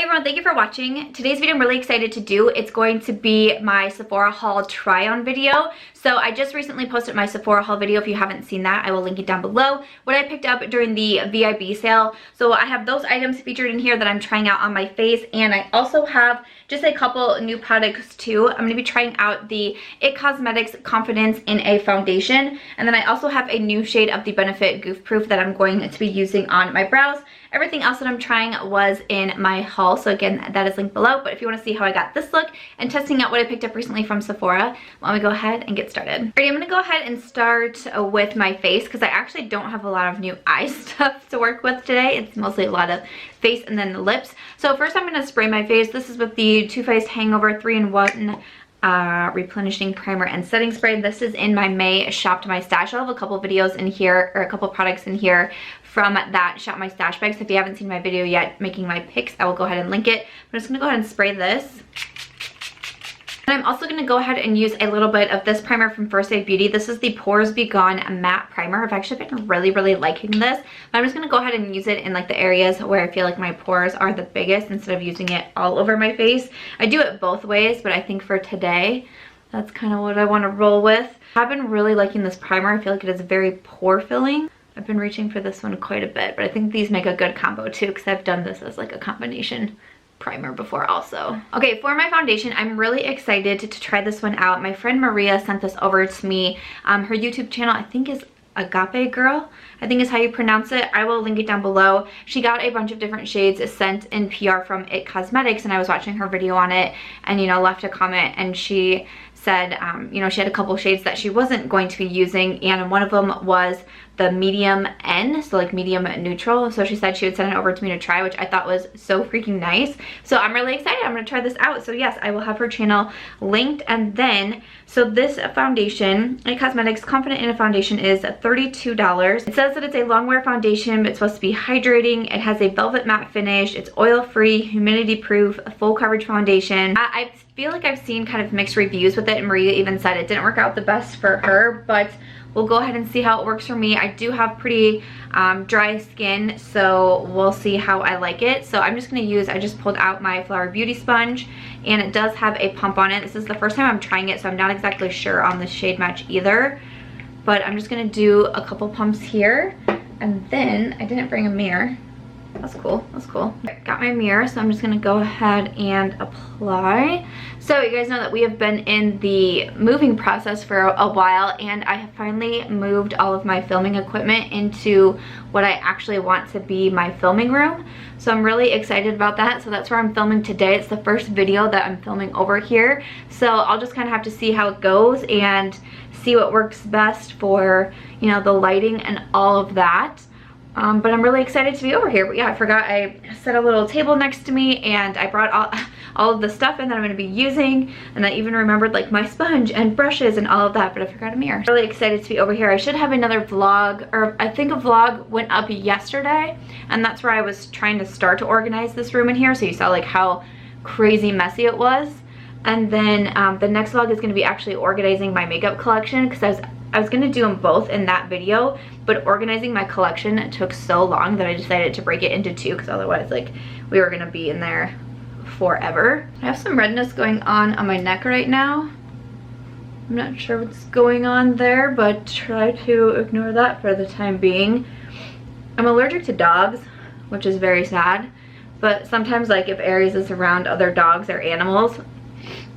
Hey everyone, thank you for watching. Today's video I'm really excited to do. It's going to be my Sephora haul try-on video. So I just recently posted my Sephora haul video. If you haven't seen that, I will link it down below. What I picked up during the VIB sale. So I have those items featured in here that I'm trying out on my face, and I also have just a couple new products too. I'm going to be trying out the IT Cosmetics Confidence in a foundation, and then I also have a new shade of the Benefit Goof Proof that I'm going to be using on my brows. Everything else that I'm trying was in my haul, so again, that is linked below. But if you want to see how I got this look and testing out what I picked up recently from Sephora, why don't we go ahead and get started. Alright, I'm going to go ahead and start with my face because I actually don't have a lot of new eye stuff to work with today. It's mostly a lot of face and then the lips. So first I'm going to spray my face. This is with the Too Faced Hangover 3-in-1 replenishing primer and setting spray. This is in my May Shop My Stash. I'll have a couple videos in here, or a couple products in here from that Shop My Stash bag. So if you haven't seen my video yet making my picks, I will go ahead and link it. I'm just gonna go ahead and spray this. And I'm also gonna go ahead and use a little bit of this primer from First Aid Beauty. This is the Pores Be Gone Matte Primer. I've actually been really liking this. But I'm just gonna go ahead and use it in like the areas where I feel like my pores are the biggest instead of using it all over my face. I do it both ways, but I think for today, that's kind of what I wanna roll with. I've been really liking this primer. I feel like it is very pore filling. I've been reaching for this one quite a bit, but I think these make a good combo too because I've done this as like a combination primer before also. Okay, for my foundation, I'm really excited to try this one out. My friend Maria sent this over to me. Her YouTube channel, I think, is AgapeLoveGirl, I think is how you pronounce it. I will link it down below. She got a bunch of different shades sent in PR from IT Cosmetics, and I was watching her video on it and, you know, left a comment, and she said, you know, she had a couple shades that she wasn't going to be using, and one of them was the medium N, so like medium neutral. So she said she would send it over to me to try, which I thought was so freaking nice. So I'm really excited. I'm gonna try this out. So yes, I will have her channel linked. And then, so this foundation, IT Cosmetics Confident in a Foundation, is $32. It says that it's a long wear foundation, but it's supposed to be hydrating. It has a velvet matte finish. It's oil-free, humidity-proof, full coverage foundation. I feel like I've seen kind of mixed reviews with it, and Maria even said it didn't work out the best for her, but we'll go ahead and see how it works for me. I do have pretty dry skin, so we'll see how I like it. So I'm just gonna use, I just pulled out my Flower Beauty sponge, and it does have a pump on it. This is the first time I'm trying it, so I'm not exactly sure on the shade match either, but I'm just gonna do a couple pumps here, and then I didn't bring a mirror. That's cool, that's cool. Got my mirror, so I'm just gonna go ahead and apply. So you guys know that we have been in the moving process for a while, and I have finally moved all of my filming equipment into what I actually want to be my filming room. So I'm really excited about that. So that's where I'm filming today. It's the first video that I'm filming over here. So I'll just kind of have to see how it goes and see what works best for, you know, the lighting and all of that. But I'm really excited to be over here. But yeah, I forgot I set a little table next to me, and I brought all of the stuff in that I'm going to be using, and I even remembered like my sponge and brushes and all of that, but I forgot a mirror. Really excited to be over here. I should have another vlog, or I think a vlog went up yesterday, and that's where I was trying to start to organize this room in here, so you saw like how crazy messy it was. And then the next vlog is going to be actually organizing my makeup collection, because I was going to do them both in that video, but organizing my collection took so long that I decided to break it into two, because otherwise like we were going to be in there forever. I have some redness going on my neck right now. I'm not sure what's going on there, but try to ignore that for the time being. I'm allergic to dogs, which is very sad, but sometimes like if Aries is around other dogs or animals,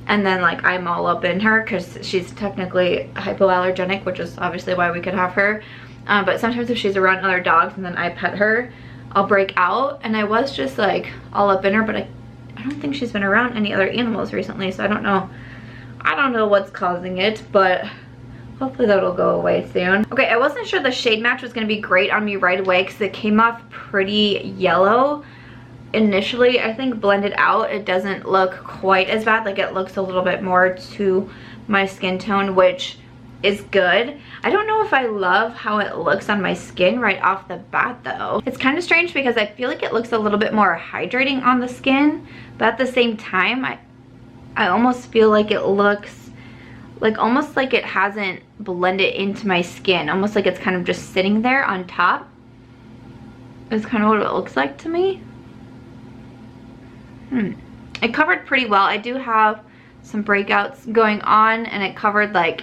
and then like I'm all up in her because she's technically hypoallergenic, which is obviously why we could have her, but sometimes if she's around other dogs and then I pet her, I'll break out. And I was just like all up in her, but I don't think she's been around any other animals recently, so I don't know what's causing it, but hopefully that'll go away soon. Okay, I wasn't sure the shade match was going to be great on me right away because it came off pretty yellow initially. I think blended out it doesn't look quite as bad. Like it looks a little bit more to my skin tone, which is good. I don't know if I love how it looks on my skin right off the bat though. It's kind of strange because I feel like it looks a little bit more hydrating on the skin, but at the same time I almost feel like it looks like almost like it hasn't blended into my skin, almost like it's kind of just sitting there on top. Is kind of what it looks like to me. It covered pretty well. I do have some breakouts going on, and it covered like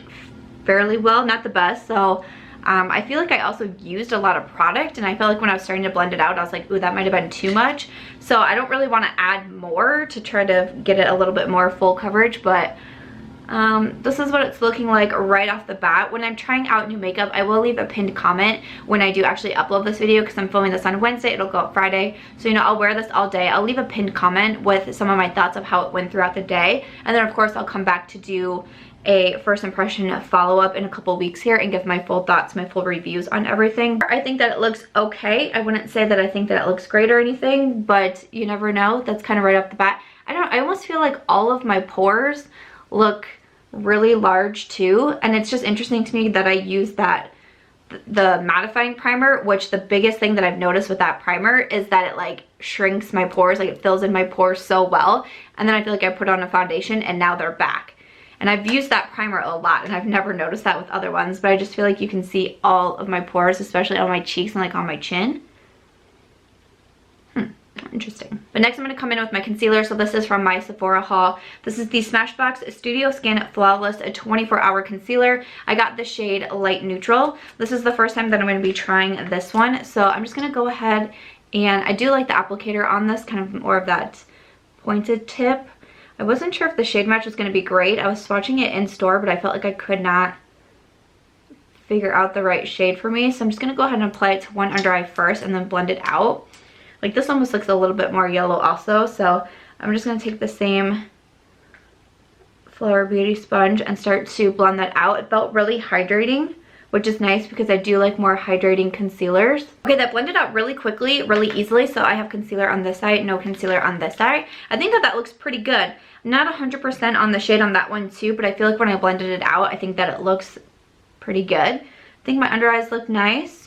fairly well, not the best. So I feel like I also used a lot of product, and I felt like when I was starting to blend it out, I was like, ooh, that might have been too much. So I don't really want to add more to try to get it a little bit more full coverage, but this is what it's looking like right off the bat. When I'm trying out new makeup, I will leave a pinned comment when I do actually upload this video, because I'm filming this on Wednesday. It'll go up Friday, so you know, I'll wear this all day. I'll leave a pinned comment with some of my thoughts of how it went throughout the day, and then of course I'll come back to do a first impression follow-up in a couple weeks here and give my full thoughts, my full reviews on everything. I think that it looks okay. I wouldn't say that I think that it looks great or anything, but you never know. That's kind of right off the bat. I almost feel like all of my pores look really large too, and it's just interesting to me that I use the mattifying primer, which the biggest thing that I've noticed with that primer is that it like shrinks my pores, like it fills in my pores so well, and then I feel like I put on a foundation and now they're back. And I've used that primer a lot, and I've never noticed that with other ones, but I just feel like you can see all of my pores, especially on my cheeks and like on my chin. Interesting. But next I'm going to come in with my concealer. So this is from my Sephora haul. This is the Smashbox Studio Skin Flawless, a 24-hour concealer. I got the shade Light Neutral. This is the first time that I'm going to be trying this one. So I'm just going to go ahead, and I do like the applicator on this, kind of more of that pointed tip. I wasn't sure if the shade match was going to be great. I was swatching it in store, but I felt like I could not figure out the right shade for me. So I'm just going to go ahead and apply it to one under eye first and then blend it out. Like this almost looks a little bit more yellow also. So I'm just going to take the same Flower Beauty sponge and start to blend that out. It felt really hydrating, which is nice because I do like more hydrating concealers. Okay, that blended out really quickly, really easily. So I have concealer on this side, no concealer on this side. I think that looks pretty good. I'm not 100% on the shade on that one too, but I feel like when I blended it out, I think that it looks pretty good. I think my under eyes look nice.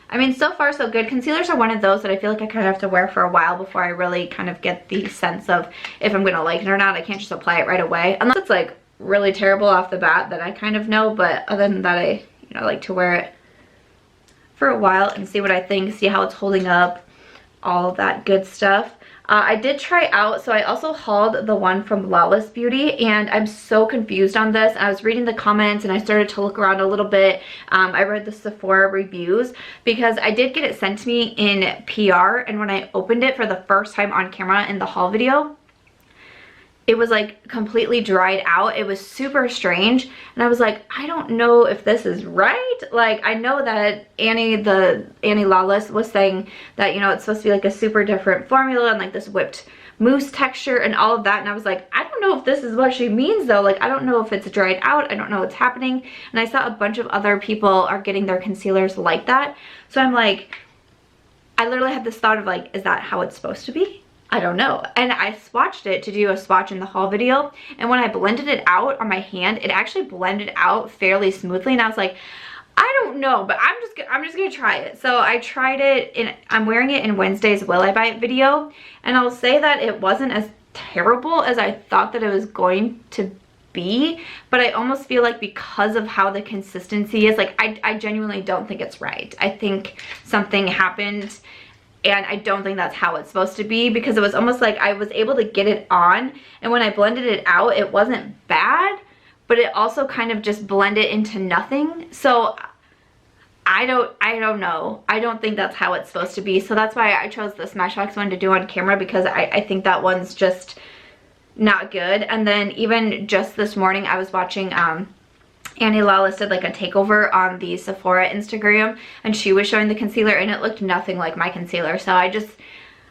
I mean, so far so good. Concealers are one of those that I feel like I kind of have to wear for a while before I really kind of get the sense of if I'm gonna like it or not. I can't just apply it right away, unless it's like really terrible off the bat, that I kind of know, but other than that, I like to wear it for a while and see what I think, see how it's holding up, all of that good stuff. I did try out, so I also hauled the one from Lawless Beauty, and I'm so confused on this. I was reading the comments and I started to look around a little bit. I read the Sephora reviews because I did get it sent to me in PR, and when I opened it for the first time on camera in the haul video, it was like completely dried out. It was super strange, and I was like, I don't know if this is right. Like, I know that Annie Lawless was saying that, you know, it's supposed to be like a super different formula and like this whipped mousse texture and all of that, and I was like, I don't know if this is what she means though. Like, I don't know if it's dried out. I don't know what's happening. And I saw a bunch of other people are getting their concealers like that, so I'm like, I literally had this thought of like, is that how it's supposed to be? I don't know. And I swatched it to do a swatch in the haul video, and when I blended it out on my hand, it actually blended out fairly smoothly, and I was like, I don't know, but I'm just gonna try it. So I tried it, and I'm wearing it in Wednesday's Will I Buy It video, and I'll say that it wasn't as terrible as I thought that it was going to be, but I almost feel like because of how the consistency is, like I genuinely don't think it's right. I think something happened, and I don't think that's how it's supposed to be, because it was almost like I was able to get it on, and when I blended it out, it wasn't bad, but it also kind of just blended into nothing. So I don't know. I don't think that's how it's supposed to be. So that's why I chose the Smashbox one to do on camera, because I think that one's just not good. And then even just this morning, I was watching Annie Lawless did like a takeover on the Sephora Instagram, and she was showing the concealer, and it looked nothing like my concealer. So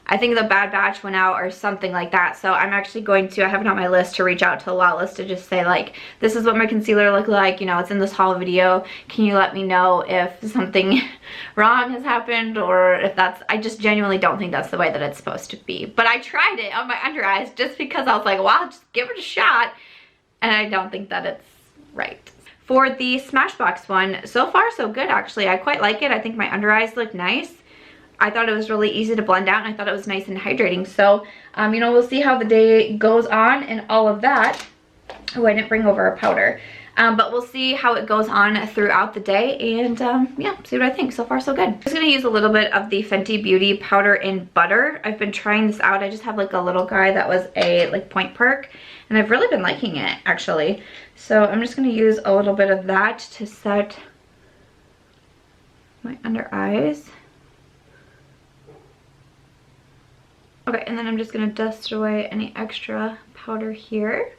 I think the bad batch went out or something like that. So I'm actually going to, I have it on my list to reach out to Lawless to just say like, this is what my concealer looked like, you know, it's in this haul video. Can you let me know if something wrong has happened, or if that's, I just genuinely don't think that's the way that it's supposed to be. But I tried it on my under eyes just because I was like, well, I'll just give it a shot, and I don't think that it's right. For the Smashbox one, so far so good actually. I quite like it. I think my under eyes look nice. I thought it was really easy to blend out, and I thought it was nice and hydrating. So, you know, we'll see how the day goes on and all of that. Oh, I didn't bring over a powder. but we'll see how it goes on throughout the day, and yeah, see what I think. So far so good. I'm just gonna use a little bit of the Fenty Beauty Powder in Butter. I've been trying this out. I just have like a little guy that was a like point perk, and I've really been liking it actually. So I'm just gonna use a little bit of that to set my under eyes. Okay, and then I'm just gonna dust away any extra powder here.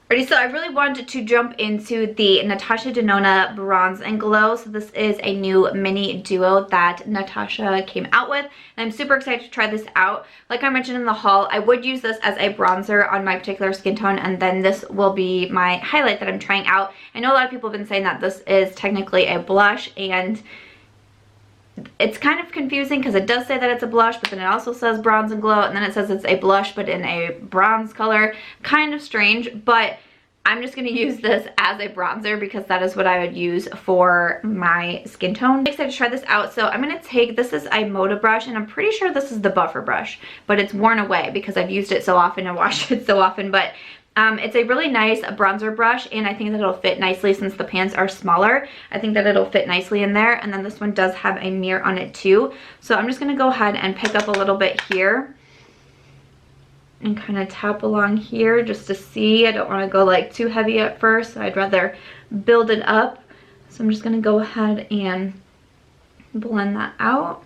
Alrighty, so I really wanted to jump into the Natasha Denona Bronze and Glow. So this is a new mini duo that Natasha came out with, and I'm super excited to try this out. Like I mentioned in the haul, I would use this as a bronzer on my particular skin tone, and then this will be my highlight that I'm trying out. I know a lot of people have been saying that this is technically a blush, and it's kind of confusing because it does say that it's a blush, but then it also says Bronze and Glow, and then it says it's a blush but in a bronze color. Kind of strange, but I'm just going to use this as a bronzer because that is what I would use for my skin tone. I'm excited to try this out. So I'm going to take, this is a Moda brush, and I'm pretty sure this is the buffer brush, but it's worn away because I've used it so often and washed it so often. But it's a really nice bronzer brush, and I think that it'll fit nicely since the pans are smaller. I think that it'll fit nicely in there, and then this one does have a mirror on it too. So I'm just going to go ahead and pick up a little bit here and kind of tap along here just to see. I don't want to go like too heavy at first, so I'd rather build it up. So I'm just going to go ahead and blend that out.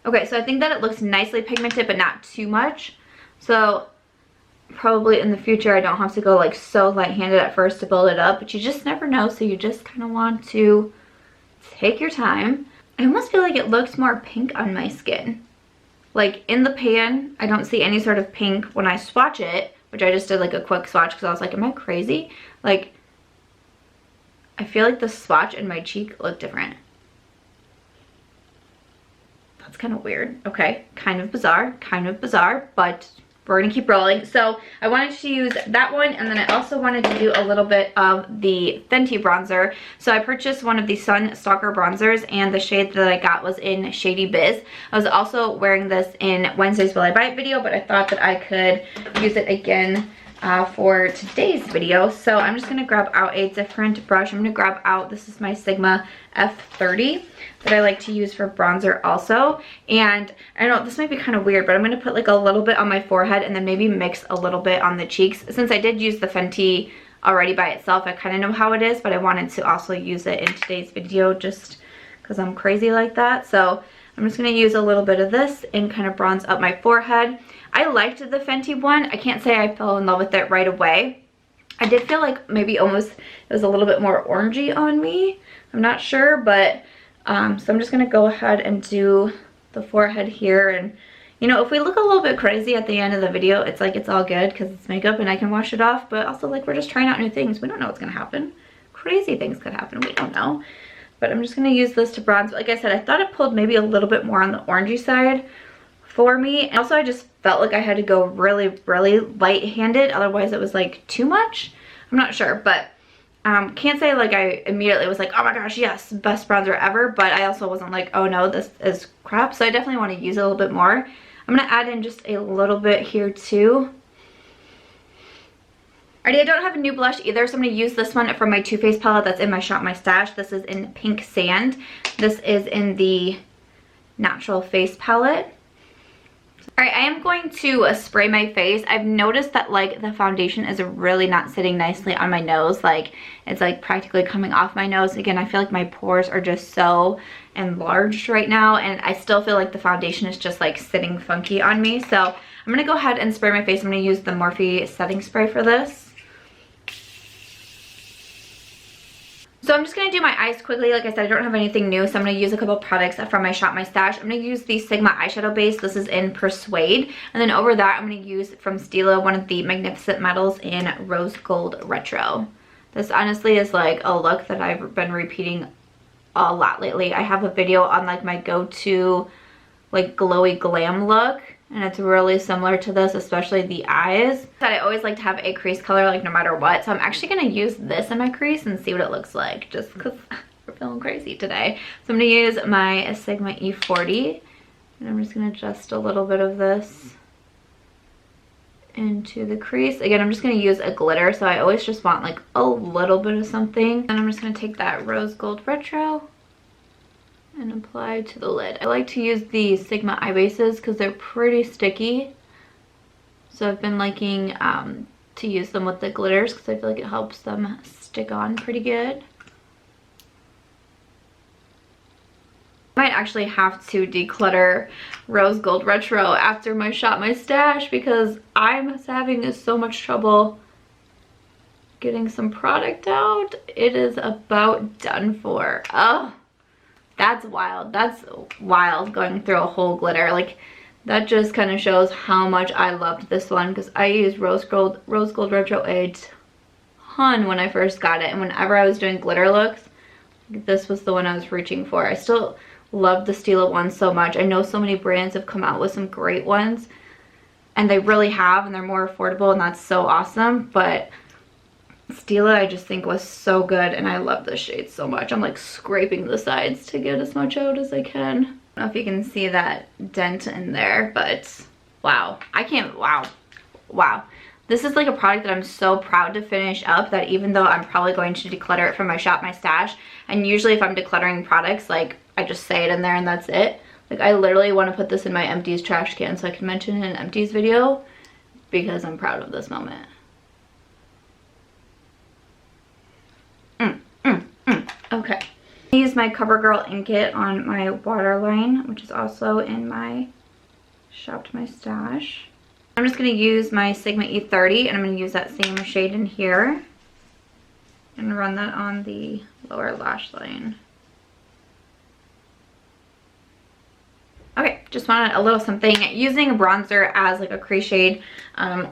Okay, so I think that it looks nicely pigmented, but not too much. So probably in the future, I don't have to go like so light-handed at first to build it up, but you just never know. So you just kind of want to take your time. I almost feel like it looks more pink on my skin. Like in the pan, I don't see any sort of pink when I swatch it, which I just did like a quick swatch because I was like, am I crazy? Like, I feel like the swatch in my cheek looked different. That's kind of weird. Okay, kind of bizarre, but we're gonna keep rolling. So I wanted to use that one, and then I also wanted to do a little bit of the Fenty bronzer. So I purchased one of the Sun Stalker bronzers, and the shade that I got was in Shady Biz. I was also wearing this in Wednesday's Will I Buy It video, but I thought that I could use it again for today's video. So I'm just gonna grab out a different brush. I'm gonna grab out, this is my Sigma F30 that I like to use for bronzer also. And I know this might be kind of weird, but I'm gonna put like a little bit on my forehead and then maybe mix a little bit on the cheeks. Since I did use the Fenty already by itself, I kind of know how it is, but I wanted to also use it in today's video just because I'm crazy like that. So I'm just gonna use a little bit of this and kind of bronze up my forehead. I liked the Fenty one. I can't say I fell in love with it right away. I did feel like maybe almost it was a little bit more orangey on me. I'm not sure, but so I'm just gonna go ahead and do the forehead here. And you know, if we look a little bit crazy at the end of the video, it's like it's all good because it's makeup and I can wash it off, but also like we're just trying out new things. We don't know what's gonna happen. Crazy things could happen, we don't know. But I'm just gonna use this to bronze. Like I said, I thought it pulled maybe a little bit more on the orangey side for me. And also I just felt like I had to go really light-handed, otherwise it was like too much. I'm not sure, but can't say like I immediately was like, oh my gosh, yes, best bronzer ever, but I also wasn't like, oh no, this is crap. So I definitely want to use it a little bit more. I'm gonna add in just a little bit here too. Alrighty, I don't have a new blush either, so I'm going to use this one from my Too Faced palette that's in my Shop My Stash. This is in Pink Sand. This is in the Natural Face palette. Alright, I am going to spray my face. I've noticed that like the foundation is really not sitting nicely on my nose. Like it's like practically coming off my nose. Again, I feel like my pores are just so enlarged right now, and I still feel like the foundation is just like sitting funky on me. So I'm going to go ahead and spray my face. I'm going to use the Morphe setting spray for this. So I'm just going to do my eyes quickly. Like I said, I don't have anything new, so I'm going to use a couple products from my Shop My Stash. I'm going to use the Sigma eyeshadow base. This is in Persuade. And then over that, I'm going to use from Stila one of the Magnificent Metals in Rose Gold Retro. This honestly is like a look that I've been repeating a lot lately. I have a video on like my go-to like glowy glam look, and it's really similar to this, especially the eyes. But I always like to have a crease color like no matter what, so I'm actually going to use this in my crease and see what it looks like just because we're feeling crazy today. So I'm going to use my Sigma E40, and I'm just going to adjust a little bit of this into the crease. Again, I'm just going to use a glitter, so I always just want like a little bit of something. And I'm just going to take that Rose Gold Retro and apply to the lid. I like to use the Sigma eye bases because they're pretty sticky. So I've been liking to use them with the glitters because I feel like it helps them stick on pretty good. I might actually have to declutter Rose Gold Retro after my Shop My Stash because I'm having so much trouble getting some product out. It is about done for. Oh, that's wild. That's wild going through a whole glitter. Like, that just kind of shows how much I loved this one because I used Rose Gold Retro a ton when I first got it. And whenever I was doing glitter looks, this was the one I was reaching for. I still love the Stila one so much. I know so many brands have come out with some great ones, and they really have, and they're more affordable, and that's so awesome. But Stila I just think was so good, and I love this shade so much. I'm like scraping the sides to get as much out as I can. I don't know if you can see that dent in there, but wow. Wow. This is like a product that I'm so proud to finish up, that even though I'm probably going to declutter it from my Shop My Stash, and usually if I'm decluttering products, like I just say it in there and that's it. Like, I literally want to put this in my empties trash can so I can mention it in an empties video because I'm proud of this moment. Okay. I use my CoverGirl Ink It on my waterline, which is also in my Shop My Stash. I'm just going to use my Sigma E30, and I'm going to use that same shade in here and run that on the lower lash line. Okay, just wanted a little something. Using a bronzer as like a crease shade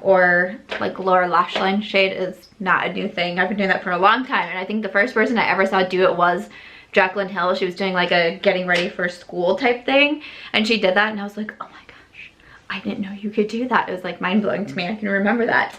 or like lower lash line shade is not a new thing. I've been doing that for a long time, and I think the first person I ever saw do it was Jaclyn Hill. She was doing like a getting ready for school type thing, and she did that, and I was like, oh my gosh, I didn't know you could do that. It was like mind-blowing to me. I can remember that.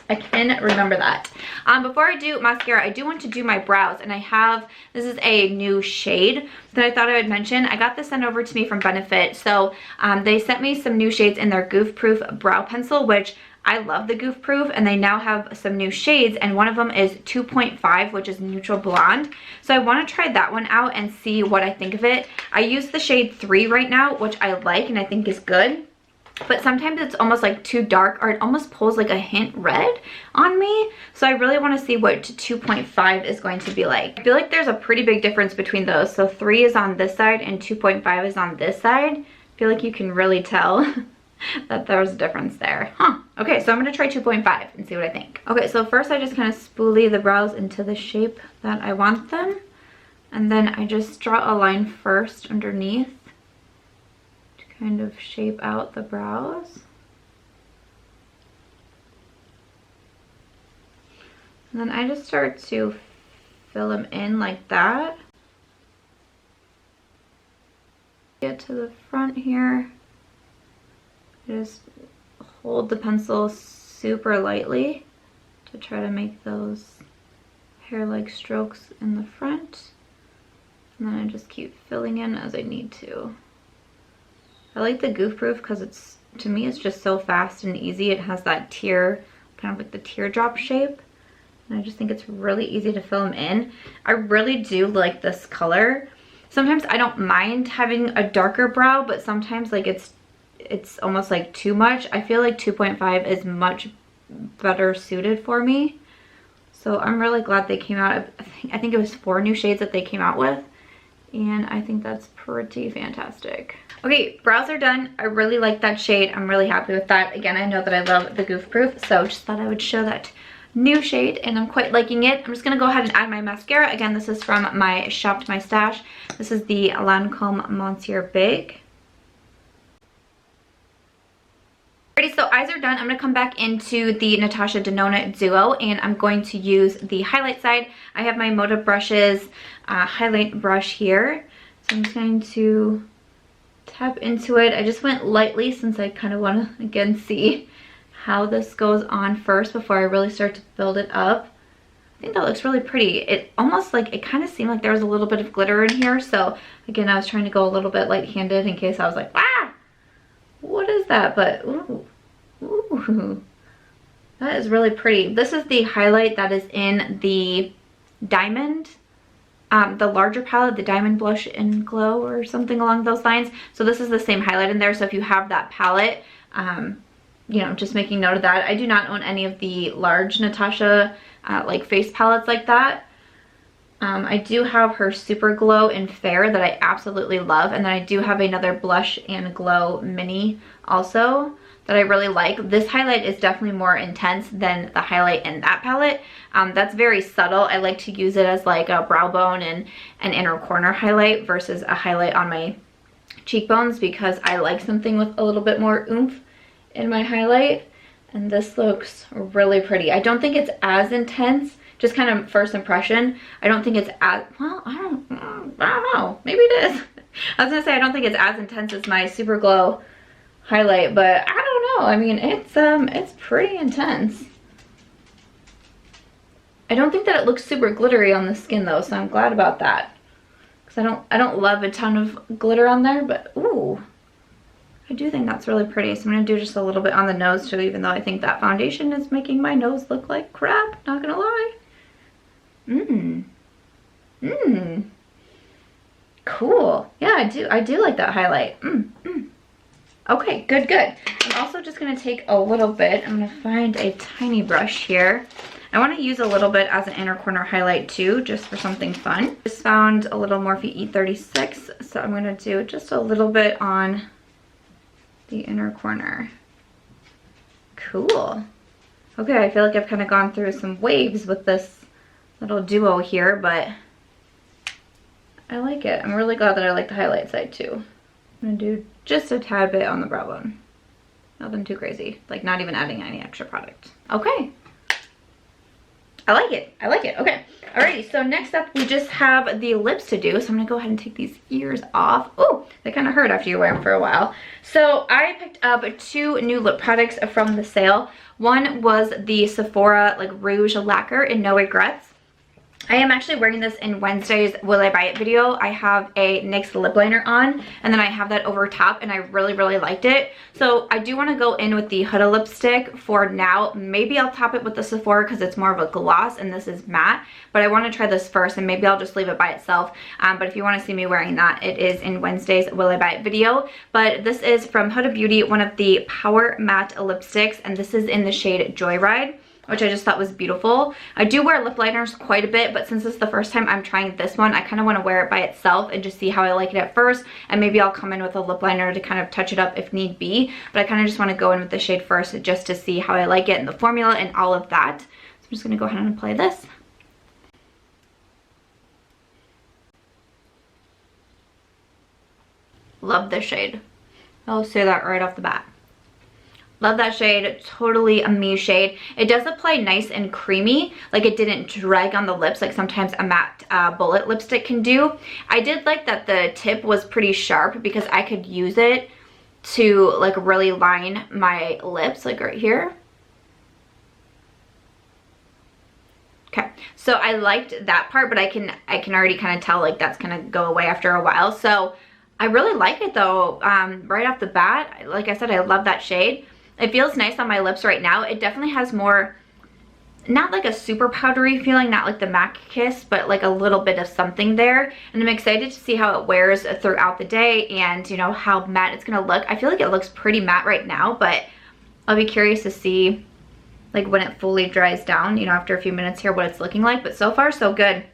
Before I do mascara, I do want to do my brows, and I have, this is a new shade that I thought I would mention. I got this sent over to me from Benefit. So they sent me some new shades in their Goof Proof brow pencil, which I love the Goof Proof, and they now have some new shades, and one of them is 2.5, which is neutral blonde. So I want to try that one out and see what I think of it. I use the shade 3 right now, which I like and I think is good. But sometimes it's almost like too dark, or it almost pulls like a hint red on me. So I really want to see what 2.5 is going to be like. I feel like there's a pretty big difference between those. So 3 is on this side and 2.5 is on this side. I feel like you can really tell that there's a difference there. Okay, so I'm going to try 2.5 and see what I think. Okay, so first I just kind of spoolie the brows into the shape that I want them. And then I just draw a line first underneath, kind of shape out the brows. And then I just start to fill them in like that. Get to the front here. Just hold the pencil super lightly to try to make those hair-like strokes in the front. And then I just keep filling in as I need to. I like the Goof Proof because it's, to me, it's just so fast and easy. It has that tear, kind of like the teardrop shape. And I just think it's really easy to fill them in. I really do like this color. Sometimes I don't mind having a darker brow, but sometimes like it's almost like too much. I feel like 2.5 is much better suited for me. So I'm really glad they came out. I think it was 4 new shades that they came out with. And I think that's pretty fantastic. Okay, brows are done. I really like that shade. I'm really happy with that. Again, I know that I love the Goof Proof, so just thought I would show that new shade, and I'm quite liking it. I'm just going to go ahead and add my mascara. Again, this is from my Shop My Stash. This is the Lancome Monsieur Big. Alrighty, so eyes are done. I'm going to come back into the Natasha Denona Duo, and I'm going to use the highlight side. I have my Moda brushes highlight brush here. So I'm just going to tap into it. I just went lightly since I kind of want to, again, see how this goes on first before I really start to build it up. I think that looks really pretty. It almost like, it kind of seemed like there was a little bit of glitter in here. So again, I was trying to go a little bit light-handed in case I was like, ah, what is that? But ooh, That is really pretty. This is the highlight that is in the diamond, the larger palette, the Diamond Blush and Glow or something along those lines. So this is the same highlight in there. So if you have that palette, you know, just making note of that. I do not own any of the large Natasha like face palettes like that. I do have her Super Glow in Fair that I absolutely love. And then I do have another Blush and Glow mini also that I really like. This highlight is definitely more intense than the highlight in that palette. That's very subtle. I like to use it as like a brow bone and an inner corner highlight versus a highlight on my cheekbones, because I like something with a little bit more oomph in my highlight. And this looks really pretty. I don't think it's as intense, just kind of first impression. I don't think it's as, well, I don't know, maybe it is. I was gonna say I don't think it's as intense as my Super Glow highlight, but I don't know. I mean, it's pretty intense. I don't think that it looks super glittery on the skin though, so I'm glad about that. Because I don't love a ton of glitter on there, but ooh, I do think that's really pretty. So I'm gonna do just a little bit on the nose too, even though I think that foundation is making my nose look like crap, not gonna lie. Cool. Yeah, I do like that highlight. Okay, good, good. I'm also just gonna take a little bit. I'm gonna find a tiny brush here. I want to use a little bit as an inner corner highlight too, just for something fun. Just found a little Morphe E36, so I'm gonna do just a little bit on the inner corner. Cool. Okay, I feel like I've kind of gone through some waves with this little duo here, but I like it. I'm really glad that I like the highlight side too. I'm gonna do just a tad bit on the brow bone. Nothing too crazy, like not even adding any extra product. Okay. I like it. I like it. Okay. Alrighty. So next up, we just have the lips to do. So I'm going to go ahead and take these ears off. Oh, they kind of hurt after you wear them for a while. So I picked up 2 new lip products from the sale. One was the Sephora like Rouge Lacquer in No Regrets. I am actually wearing this in Wednesday's Will I Buy It video. I have a NYX lip liner on, and then I have that over top, and I really, really liked it. So I do want to go in with the Huda lipstick for now. Maybe I'll top it with the Sephora because it's more of a gloss, and this is matte. But I want to try this first, and maybe I'll just leave it by itself. But if you want to see me wearing that, it is in Wednesday's Will I Buy It video. But this is from Huda Beauty, one of the Power Matte lipsticks, and this is in the shade Joyride, which I just thought was beautiful. I do wear lip liners quite a bit, but since this is the first time I'm trying this one, I kind of want to wear it by itself and just see how I like it at first, and maybe I'll come in with a lip liner to kind of touch it up if need be, but I kind of just want to go in with the shade first just to see how I like it and the formula and all of that. So I'm just going to go ahead and apply this. Love this shade. I'll say that right off the bat. Love that shade, totally a me shade. It does apply nice and creamy, like it didn't drag on the lips like sometimes a matte bullet lipstick can do. I did like that the tip was pretty sharp because I could use it to like really line my lips, like right here. Okay, so I liked that part, but I can already kind of tell like that's gonna go away after a while. So I really like it though, right off the bat. Like I said, I love that shade. It feels nice on my lips right now. It definitely has more, not like a super powdery feeling, not like the MAC Kiss, but like a little bit of something there. And I'm excited to see how it wears throughout the day and, you know, how matte it's gonna look. I feel like it looks pretty matte right now, but I'll be curious to see like when it fully dries down, you know, after a few minutes here, what it's looking like. But so far, so good.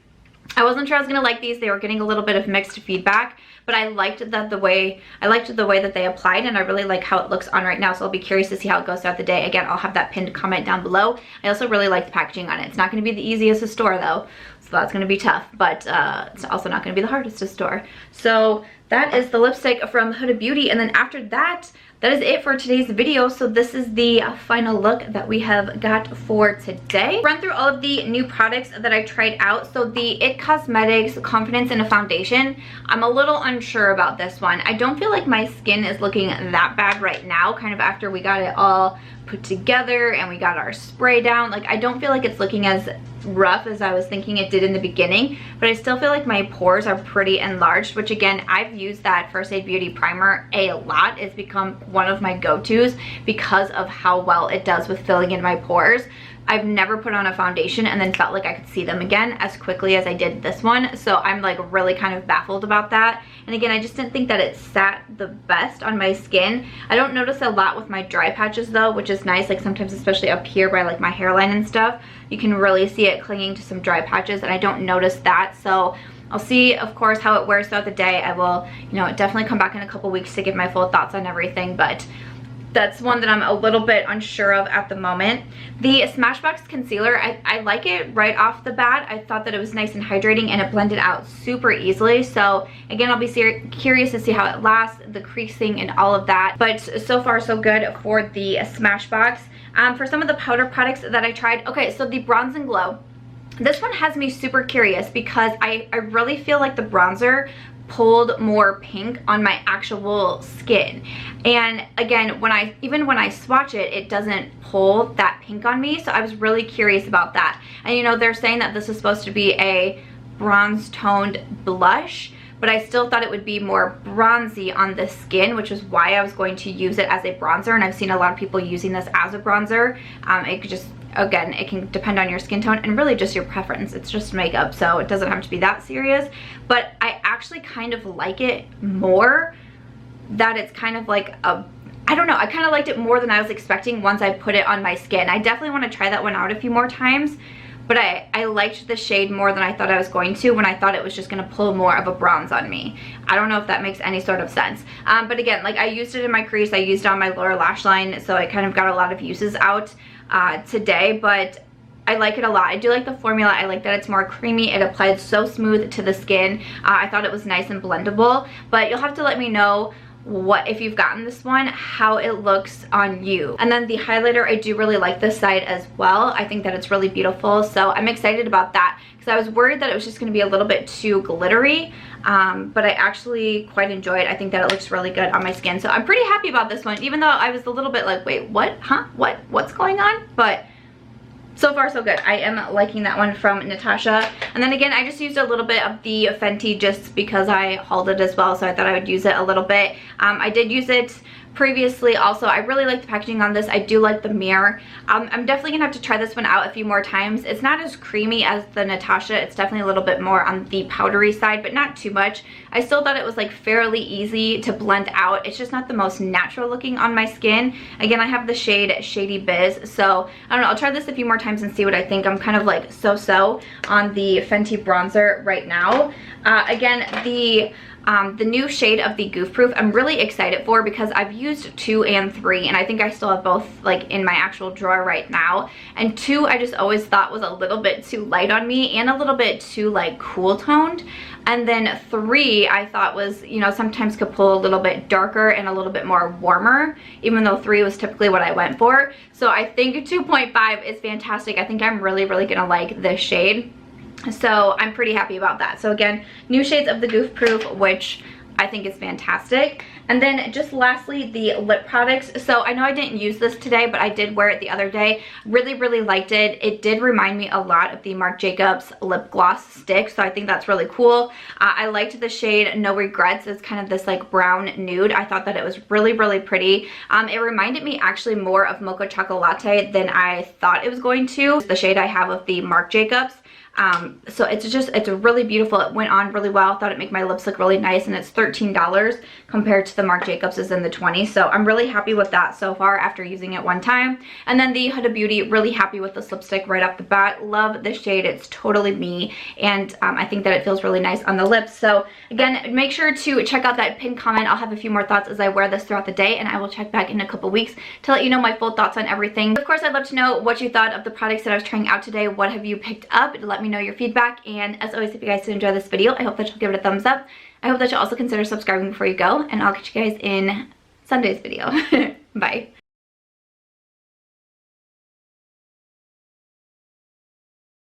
I wasn't sure I was gonna like these. They were getting a little bit of mixed feedback, but I liked that the way that they applied, and I really like how it looks on right now. So I'll be curious to see how it goes throughout the day. Again, I'll have that pinned comment down below. I also really like the packaging on it. It's not gonna be the easiest to store though, so that's gonna be tough, but it's also not gonna be the hardest to store. So that is the lipstick from Huda Beauty, and then after that, that is it for today's video. So this is the final look that we have got for today. Run through all of the new products that I tried out. So the IT Cosmetics Confidence in a Foundation, I'm a little unsure about this one. I don't feel like my skin is looking that bad right now, kind of after we got it all put together and we got our spray down. Like I don't feel like it's looking as rough as I was thinking it did in the beginning, but I still feel like my pores are pretty enlarged, which again, I've used that First Aid Beauty primer a lot. It's become one of my go-tos because of how well it does with filling in my pores. I've never put on a foundation and then felt like I could see them again as quickly as I did this one. So I'm like really kind of baffled about that. And again, I just didn't think that it sat the best on my skin. I don't notice a lot with my dry patches though, which is nice. Like sometimes, especially up here by like my hairline and stuff, you can really see it clinging to some dry patches, and I don't notice that. So I'll see, of course, how it wears throughout the day. I will, you know, definitely come back in a couple weeks to give my full thoughts on everything, but that's one that I'm a little bit unsure of at the moment. The Smashbox concealer, I like it right off the bat. I thought that it was nice and hydrating and it blended out super easily. So again, I'll be curious to see how it lasts, the creasing and all of that. But so far so good for the Smashbox. For some of the powder products that I tried, okay, so the Bronze and Glow. This one has me super curious because I really feel like the bronzer pulled more pink on my actual skin, and again, even when I swatch it, it doesn't pull that pink on me. So I was really curious about that. And you know, they're saying that this is supposed to be a bronze toned blush, but I still thought it would be more bronzy on the skin, which is why I was going to use it as a bronzer. And I've seen a lot of people using this as a bronzer. It could just, again, it can depend on your skin tone and really just your preference. It's just makeup, so it doesn't have to be that serious. But I actually kind of like it more, that it's kind of like a, I don't know, I kind of liked it more than I was expecting once I put it on my skin. I definitely want to try that one out a few more times, but I liked the shade more than I thought I was going to when I thought it was just going to pull more of a bronze on me. I don't know if that makes any sort of sense. But again, like I used it in my crease, I used it on my lower lash line, so I kind of got a lot of uses out today, but I like it a lot. I do like the formula. I like that it's more creamy. It applied so smooth to the skin. I thought it was nice and blendable, but you'll have to let me know if you've gotten this one, how it looks on you. And then the highlighter, I do really like this side as well. I think that it's really beautiful, so I'm excited about that because I was worried that it was just going to be a little bit too glittery, but I actually quite enjoy it. I think that it looks really good on my skin, so I'm pretty happy about this one, even though I was a little bit like, wait, what? Huh? What's going on? But so far so good. I am liking that one from Natasha. And then again, I just used a little bit of the Fenty just because I hauled it as well, so I thought I would use it a little bit. I did use it previously also. I really like the packaging on this. I do like the mirror. I'm definitely gonna have to try this one out a few more times. It's not as creamy as the Natasha. It's definitely a little bit more on the powdery side, but not too much. I still thought it was like fairly easy to blend out. It's just not the most natural looking on my skin. Again, I have the shade Shady Biz, so I don't know, I'll try this a few more times and see what I think. I'm kind of like so-so on the Fenty bronzer right now. Again, the new shade of the Goof Proof I'm really excited for because I've used 2 and 3, and I think I still have both like in my actual drawer right now. And 2 I just always thought was a little bit too light on me and a little bit too like cool toned. And then 3 I thought was, you know, sometimes could pull a little bit darker and a little bit more warmer, even though 3 was typically what I went for. So I think 2.5 is fantastic. I think I'm really gonna like this shade. So I'm pretty happy about that. So again, new shades of the Goof Proof, which I think is fantastic. And then just lastly, the lip products. So I know I didn't use this today, but I did wear it the other day. Really liked it. It did remind me a lot of the Marc Jacobs lip gloss stick, so I think that's really cool. I liked the shade No Regrets. It's kind of this like brown nude. I thought that it was really pretty. It reminded me actually more of Mocha Chocolate than I thought it was going to. It's the shade I have of the Marc Jacobs. So it's really beautiful. It went on really well. I thought it made my lips look really nice, and it's $13 compared to the Marc Jacobs is in the 20s. So I'm really happy with that so far after using it one time. And then the Huda Beauty, really happy with this lipstick right off the bat. Love this shade. It's totally me, and I think that it feels really nice on the lips. So again, make sure to check out that pinned comment. I'll have a few more thoughts as I wear this throughout the day, and I will check back in a couple weeks to let you know my full thoughts on everything. Of course, I'd love to know what you thought of the products that I was trying out today. What have you picked up? Let me know your feedback. And as always, if you guys did enjoy this video, I hope that you'll give it a thumbs up. I hope that you'll also consider subscribing before you go, and I'll catch you guys in Sunday's video. Bye.